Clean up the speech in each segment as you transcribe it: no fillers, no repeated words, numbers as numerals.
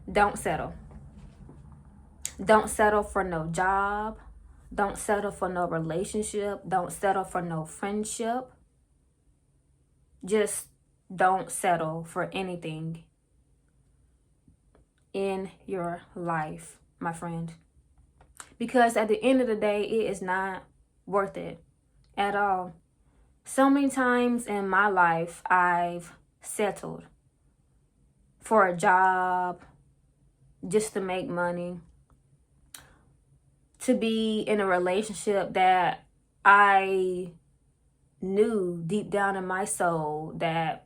Don't settle. Don't settle for no job. Don't settle for no relationship. Don't settle for no friendship. Just don't settle for anything in your life, my friend. Because at the end of the day, it is not worth it at all. So many times in my life, I've settled for a job just to make money, to be in a relationship that I knew deep down in my soul that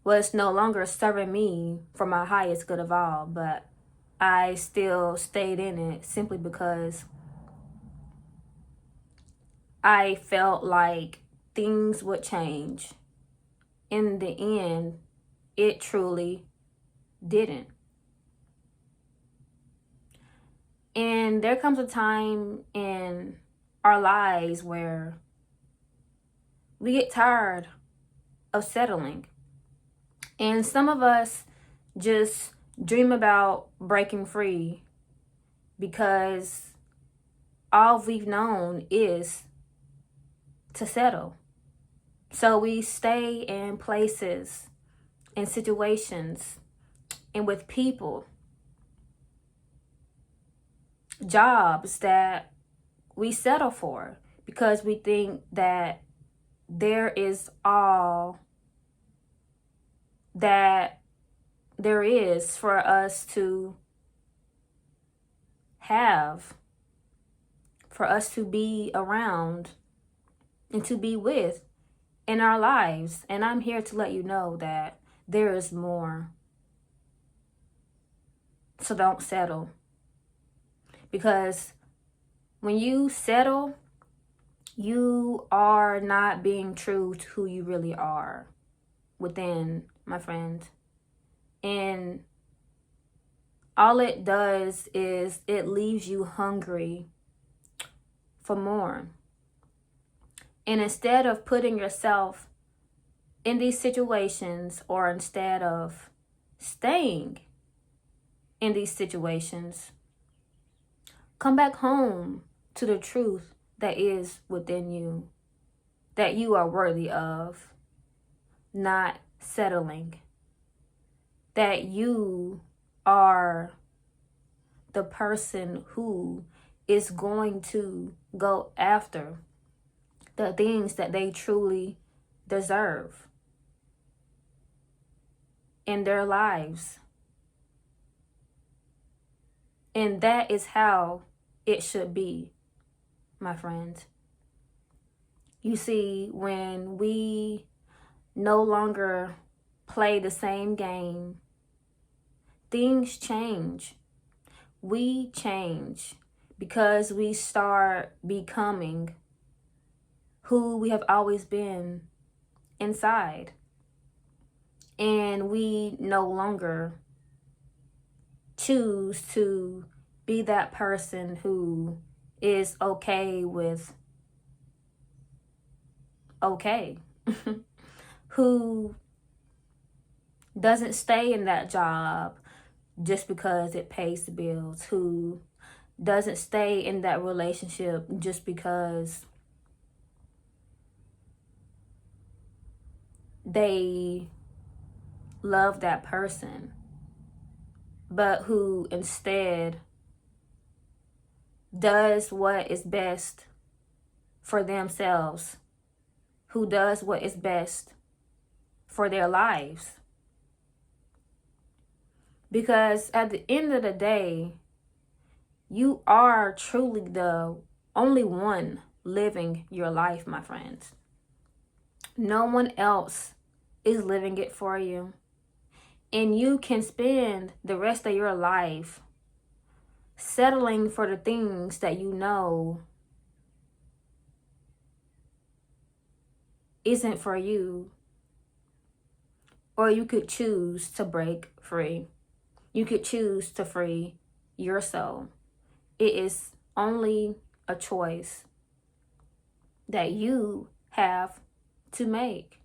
was no longer serving me for my highest good of all, but I still stayed in it simply because I felt like things would change. In the end, it truly didn't. And there comes a time in our lives where we get tired of settling. And some of us just dream about breaking free because all we've known is to settle. So we stay in places, in situations, and with people, jobs that we settle for because we think that there is all that there is for us to have, for us to be around and to be with in our lives. And I'm here to let you know that there is more. So don't settle. Because when you settle, you are not being true to who you really are within, my friend. And all it does is it leaves you hungry for more. And instead of putting yourself in these situations, or instead of staying in these situations, come back home to the truth that is within you, that you are worthy of, not settling, that you are the person who is going to go after the things that they truly deserve in their lives. And that is how it should be, my friends. You see, when we no longer play the same game, things change. We change because we start becoming who we have always been inside. And we no longer choose to be that person who is okay with okay, who doesn't stay in that job just because it pays the bills, who doesn't stay in that relationship just because they love that person, but who instead does what is best for themselves, who does what is best for their lives. Because at the end of the day, you are truly the only one living your life, my friends. No one else is living it for you. And you can spend the rest of your life settling for the things that you know isn't for you. Or you could choose to break free. You could choose to free your soul. It is only a choice that you have to make.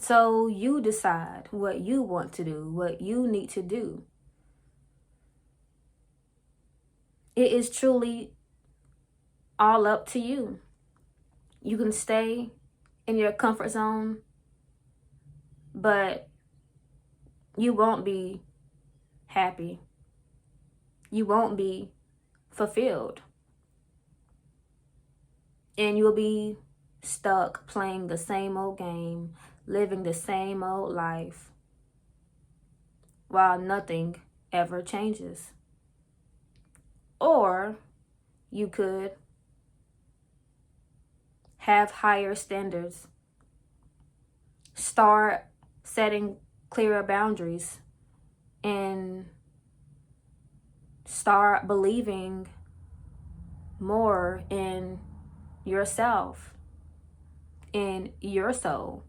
So you decide what you want to do, what you need to do. It is truly all up to you. You can stay in your comfort zone, but you won't be happy. You won't be fulfilled. And you'll be stuck playing the same old game, living the same old life, while nothing ever changes. Or you could have higher standards, start setting clearer boundaries, and start believing more in yourself, in your soul,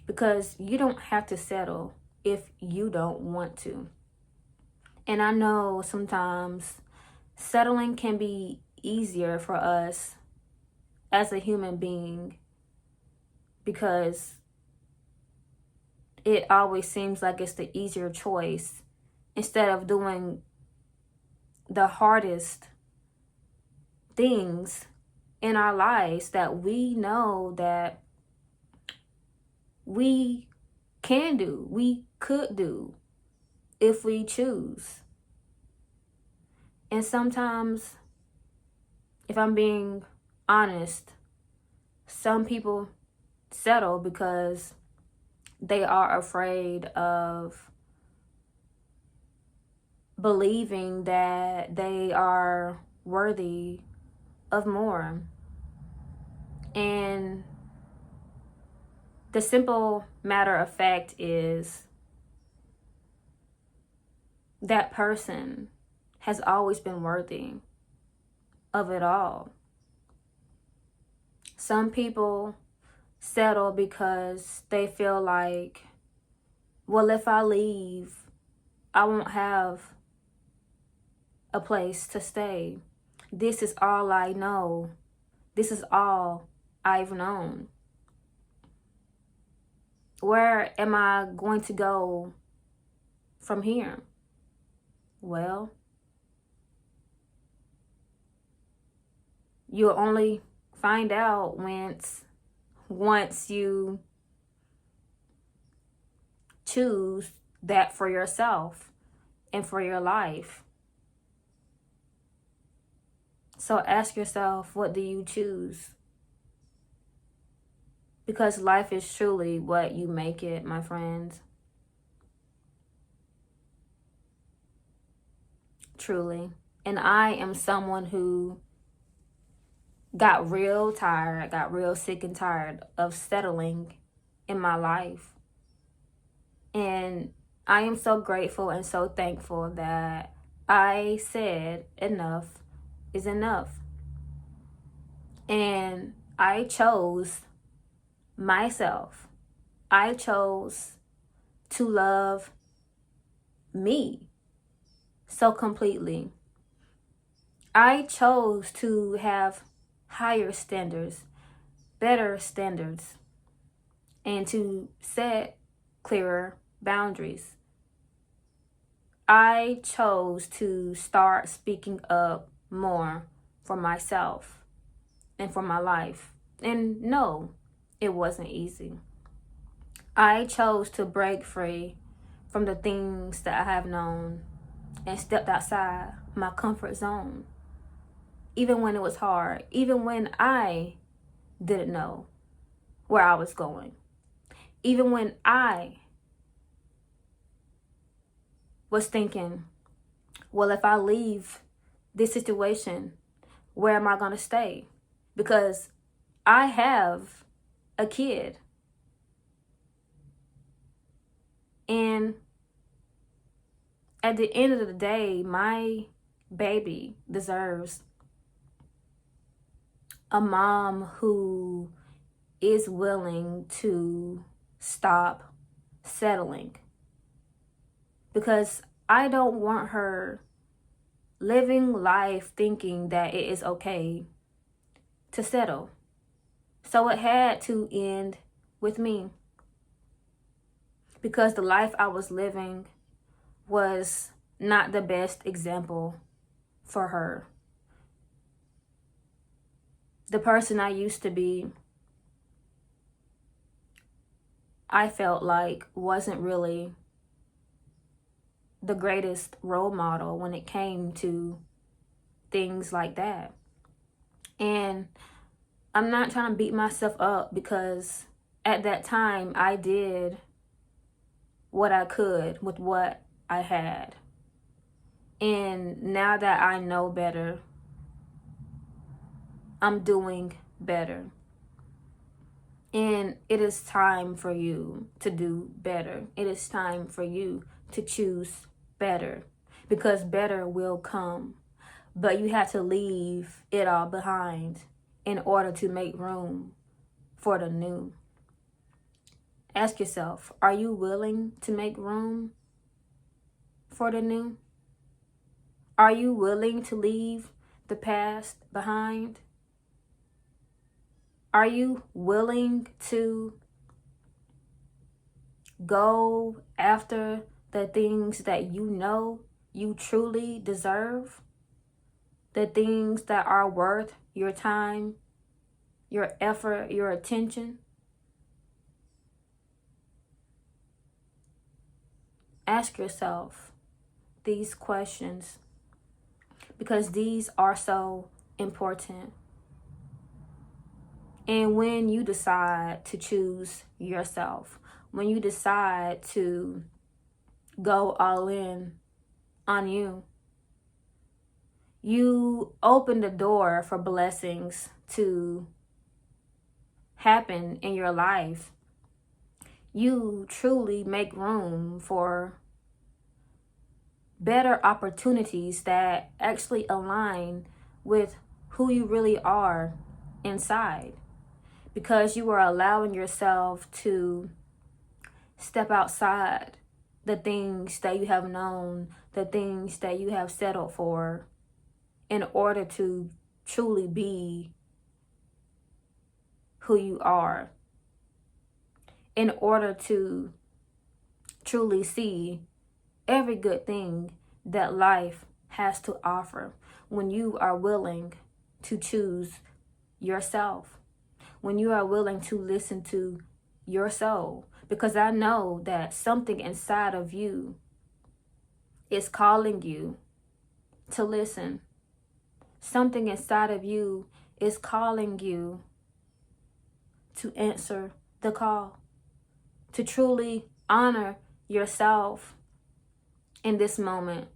because you don't have to settle if you don't want to. And I know sometimes settling can be easier for us as a human being because it always seems like it's the easier choice instead of doing the hardest things in our lives that we know that we can do, we could do if we choose. And sometimes, if I'm being honest, some people settle because they are afraid of believing that they are worthy of more. And the simple matter of fact is that person has always been worthy of it all. Some people settle because they feel like, well, if I leave, I won't have a place to stay. This is all I know. This is all I've known. Where am I going to go from here? Well, you'll only find out once you choose that for yourself and for your life. So ask yourself, what do you choose? Because life is truly what you make it, my friends. Truly. And I am someone who got real tired, got real sick and tired of settling in my life. And I am so grateful and so thankful that I said enough is enough. And I chose myself. I chose to love me so completely. I chose to have higher standards, better standards, and to set clearer boundaries. I chose to start speaking up more for myself and for my life. And no, it wasn't easy. I chose to break free from the things that I have known and stepped outside my comfort zone. Even when it was hard, even when I didn't know where I was going, even when I was thinking, well, if I leave this situation, where am I going to stay? Because I have a kid. And at the end of the day, my baby deserves a mom who is willing to stop settling. Because I don't want her living life thinking that it is okay to settle. So it had to end with me. because the life I was living was not the best example for her. The person I used to be, I felt like wasn't really the greatest role model when it came to things like that. And I'm not trying to beat myself up, because at that time I did what I could with what I had. And now that I know better, I'm doing better. And it is time for you to do better. It is time for you to choose better, because better will come. But you have to leave it all behind in order to make room for the new. Ask yourself, are you willing to make room for the new? Are you willing to leave the past behind? Are you willing to go after the things that you know you truly deserve? The things that are worth your time, your effort, your attention? Ask yourself these questions, because these are so important. And when you decide to choose yourself, when you decide to go all in on you, you open the door for blessings to happen in your life. You truly make room for better opportunities that actually align with who you really are inside, because you are allowing yourself to step outside the things that you have known, the things that you have settled for, in order to truly be who you are, in order to truly see every good thing that life has to offer. When you are willing to choose yourself, when you are willing to listen to your soul, because I know that something inside of you is calling you to listen. Something inside of you is calling you to answer the call, to truly honor yourself in this moment,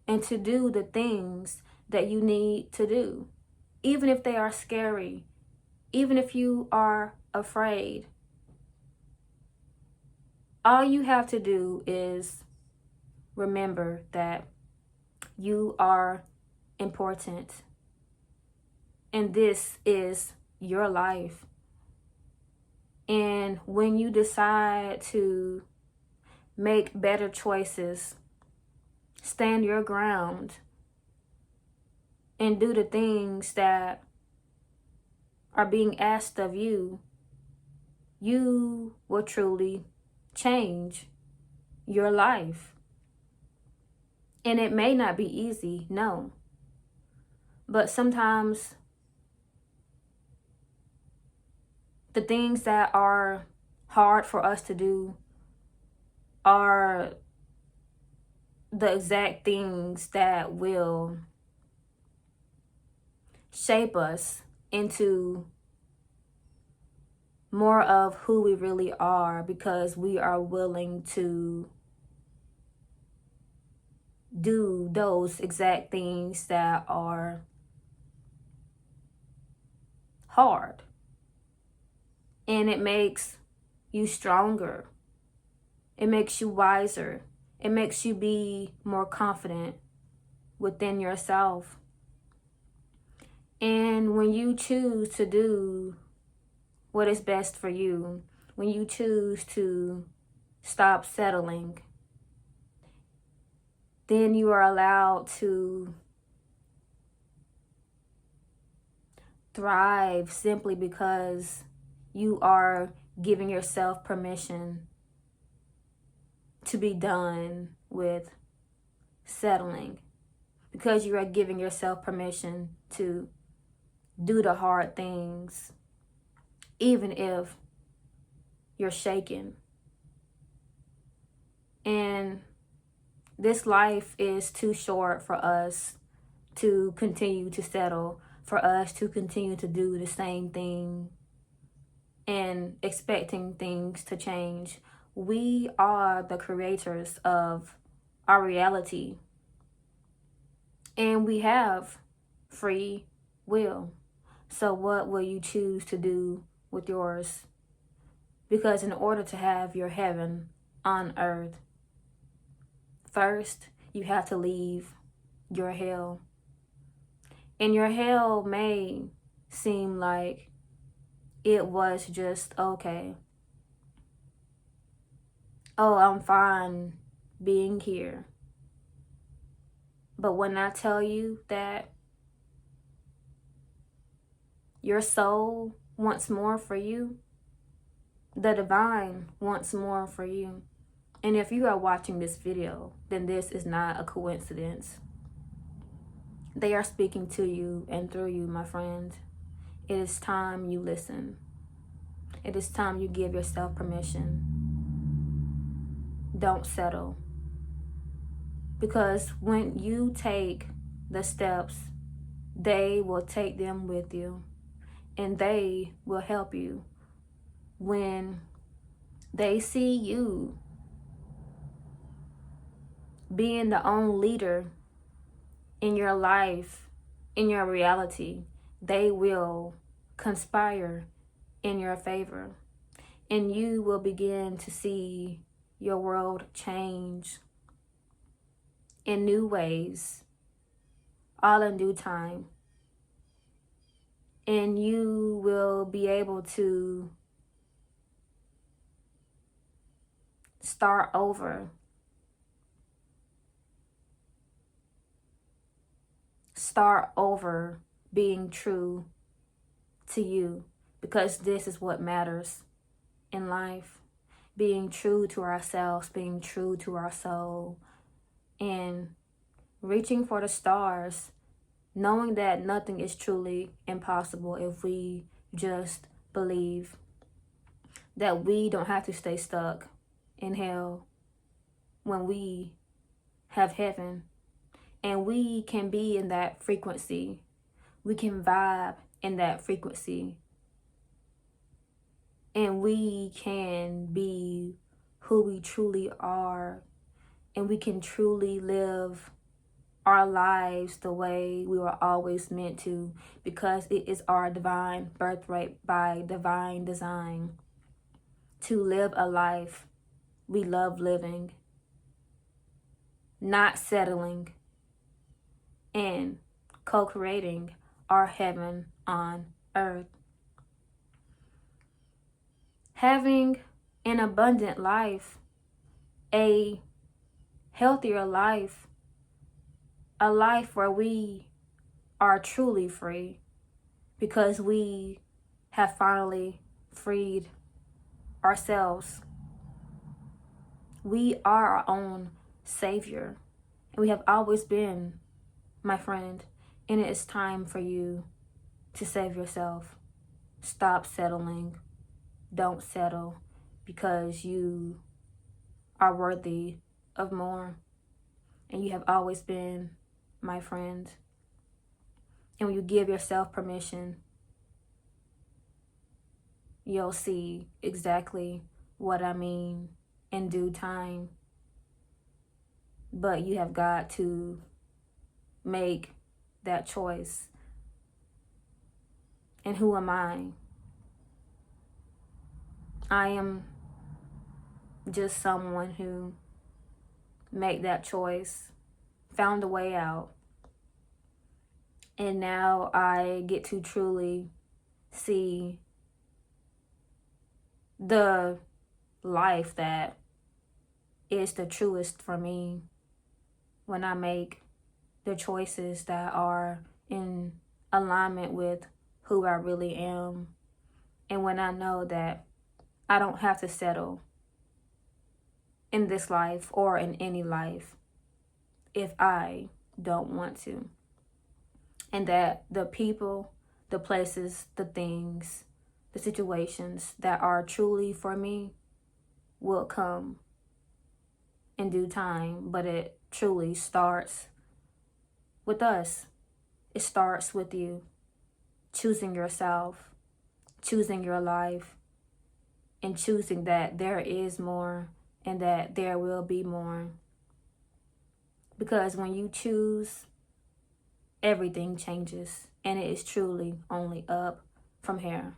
and to do the things that you need to do, even if they are scary, even if you are afraid. All you have to do is remember that you are important, and this is your life. And when you decide to make better choices, stand your ground, and do the things that are being asked of you, you will truly change your life. And it may not be easy, no. But sometimes the things that are hard for us to do are the exact things that will shape us into more of who we really are, because we are willing to do those exact things that are hard. And it makes you stronger. It makes you wiser. It makes you be more confident within yourself. And when you choose to do what is best for you, when you choose to stop settling, then you are allowed to thrive, simply because you are giving yourself permission to be done with settling, because you are giving yourself permission to do the hard things, even if you're shaken. And this life is too short for us to continue to settle, for us to continue to do the same thing and expecting things to change. We are the creators of our reality, and we have free will. So what will you choose to do with yours? Because in order to have your heaven on earth, first you have to leave your hell. And your hell may seem like it was just okay. Oh, I'm fine being here. But when I tell you that your soul wants more for you, the divine wants more for you. And if you are watching this video, then this is not a coincidence. They are speaking to you and through you, my friend. It is time you listen. It is time you give yourself permission. Don't settle. Because when you take the steps, they will take them with you. And they will help you. When they see you being the own leader in your life, in your reality, they will conspire in your favor. And you will begin to see your world change in new ways, all in due time. And you will be able to start over. Start over being true to you, because this is what matters in life. Being true to ourselves, being true to our soul, and reaching for the stars, knowing that nothing is truly impossible if we just believe that we don't have to stay stuck in hell when we have heaven. And we can be in that frequency. We can vibe in that frequency. And we can be who we truly are. And we can truly live our lives the way we were always meant to, because it is our divine birthright by divine design to live a life we love living, not settling, and co-creating our heaven on earth. Having an abundant life, a healthier life, a life where we are truly free, because we have finally freed ourselves. We are our own savior, and we have always been, my friend. And it is time for you to save yourself. Stop settling. Don't settle, because you are worthy of more. And you have always been, my friend. And when you give yourself permission, you'll see exactly what I mean in due time. But you have got to make that choice. And who am I? I am just someone who made that choice, found a way out. And now I get to truly see the life that is the truest for me when I make the choices that are in alignment with who I really am. And when I know that I don't have to settle in this life or in any life if I don't want to. And that the people, the places, the things, the situations that are truly for me will come in due time. But it truly starts with us. It starts with you choosing yourself, choosing your life, and choosing that there is more and that there will be more. Because when you choose, everything changes, and it is truly only up from here.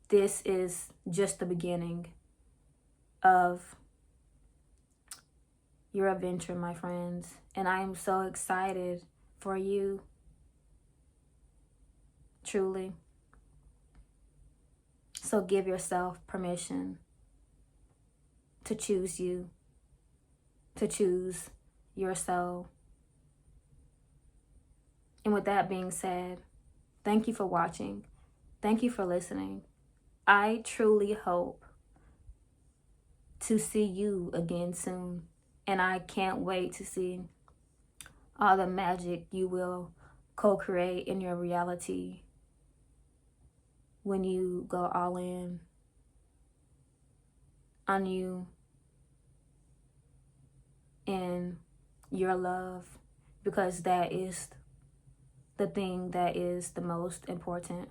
This is just the beginning of your adventure, my friends, and I am so excited for you, truly. So give yourself permission to choose you, to choose your soul. And with that being said, thank you for watching. Thank you for listening. I truly hope to see you again soon. And I can't wait to see all the magic you will co-create in your reality when you go all in on you and your love, because that is the thing that is the most important.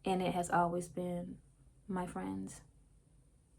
And it has always been, my friends.